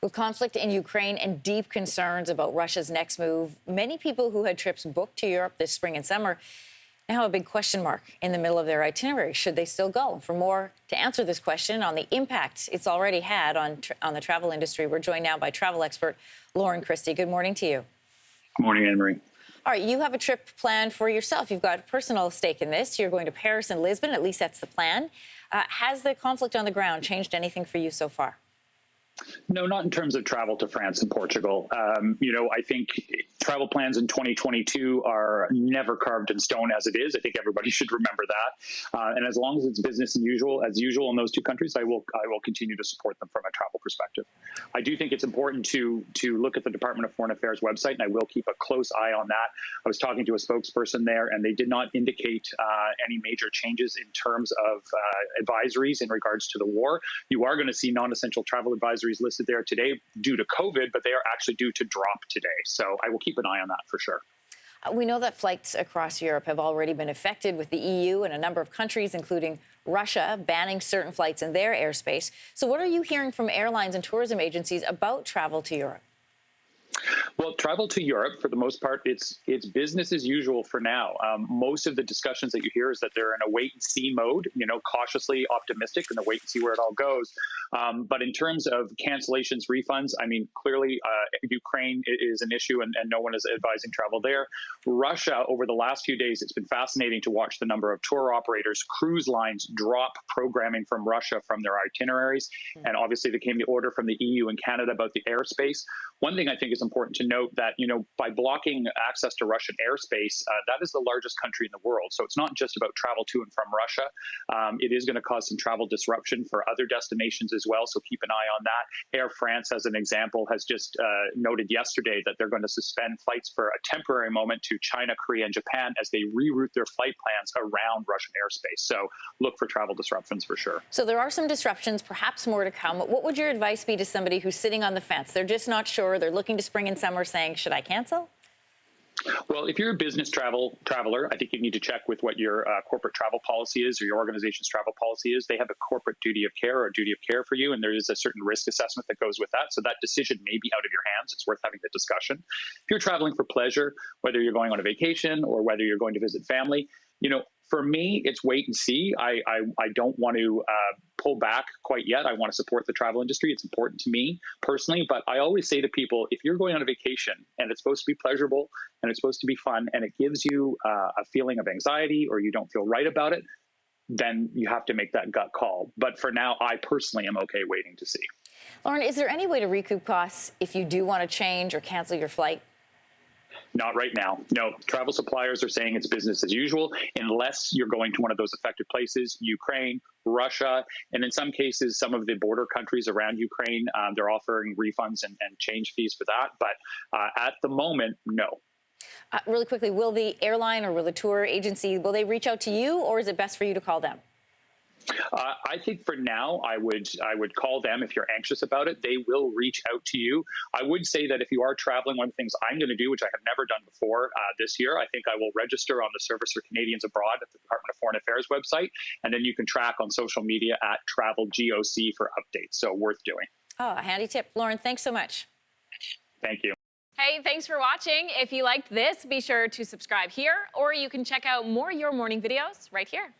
With conflict in Ukraine and deep concerns about Russia's next move, many people who had trips booked to Europe this spring and summer now have a big question mark in the middle of their itinerary. Should they still go? For more to answer this question on the impact it's already had on the travel industry, we're joined now by travel expert Lauren Christie. Good morning to you. Good morning, Anne-Marie. All right, you have a trip planned for yourself. You've got a personal stake in this. You're going to Paris and Lisbon. At least that's the plan. Has the conflict on the ground changed anything for you so far? No, not in terms of travel to France and Portugal. I think travel plans in 2022 are never carved in stone as it is. I think everybody should remember that. And as long as it's business as usual in those two countries, I will continue to support them from a travel perspective. I do think it's important to look at the Department of Foreign Affairs website, and I will keep a close eye on that. I was talking to a spokesperson there, and they did not indicate any major changes in terms of advisories in regards to the war. You are going to see non-essential travel advisories listed there today due to COVID, but they are actually due to drop today. So I will keep an eye on that for sure. We know that flights across Europe have already been affected, with the EU and a number of countries, including Russia, banning certain flights in their airspace. So what are you hearing from airlines and tourism agencies about travel to Europe? Well, travel to Europe, for the most part, it's business as usual for now. Most of the discussions that you hear is that they're in a wait-and-see mode, cautiously optimistic and wait and see where it all goes. But in terms of cancellations, refunds, I mean, clearly Ukraine is an issue, and no one is advising travel there. Russia, over the last few days, it's been fascinating to watch the number of tour operators, cruise lines drop programming from Russia from their itineraries. And obviously, there came the order from the EU and Canada about the airspace. One thing I think is important to note that, by blocking access to Russian airspace, that is the largest country in the world. So it's not just about travel to and from Russia. It is going to cause some travel disruption for other destinations as well. So keep an eye on that. Air France, as an example, has just noted yesterday that they're going to suspend flights for a temporary moment to China, Korea, and Japan as they reroute their flight plans around Russian airspace. So look for travel disruptions for sure. So there are some disruptions, perhaps more to come. What would your advice be to somebody who's sitting on the fence? They're just not sure. They're looking to spring and summer, saying, should I cancel? Well, if you're a business traveler, I think you need to check with what your corporate travel policy is, or your organization's travel policy is. They have a corporate duty of care or a duty of care for you, and there is a certain risk assessment that goes with that. So that decision may be out of your hands. It's worth having the discussion. If you're traveling for pleasure, whether you're going on a vacation or whether you're going to visit family, for me, it's wait and see. I don't want to pull back quite yet. I want to support the travel industry. It's important to me personally. But I always say to people, if you're going on a vacation and it's supposed to be pleasurable and it's supposed to be fun and it gives you a feeling of anxiety or you don't feel right about it, then you have to make that gut call. But for now, I personally am okay waiting to see. Lauren, is there any way to recoup costs if you do want to change or cancel your flight? Not right now. No, travel suppliers are saying it's business as usual unless you're going to one of those affected places, Ukraine, Russia, and in some cases, some of the border countries around Ukraine, they're offering refunds and change fees for that. But at the moment, no. Really quickly, will the airline or will the tour agency, will they reach out to you, or is it best for you to call them? I think for now, I would call them if you're anxious about it. They will reach out to you. I would say that if you are traveling, one of the things I'm going to do, which I have never done before this year, I think I will register on the Service for Canadians Abroad at the Department of Foreign Affairs website, and then you can track on social media at TravelGOC for updates. So worth doing. Oh, a handy tip. Lauren, thanks so much. Thank you. Hey, thanks for watching. If you liked this, be sure to subscribe here, or you can check out more Your Morning videos right here.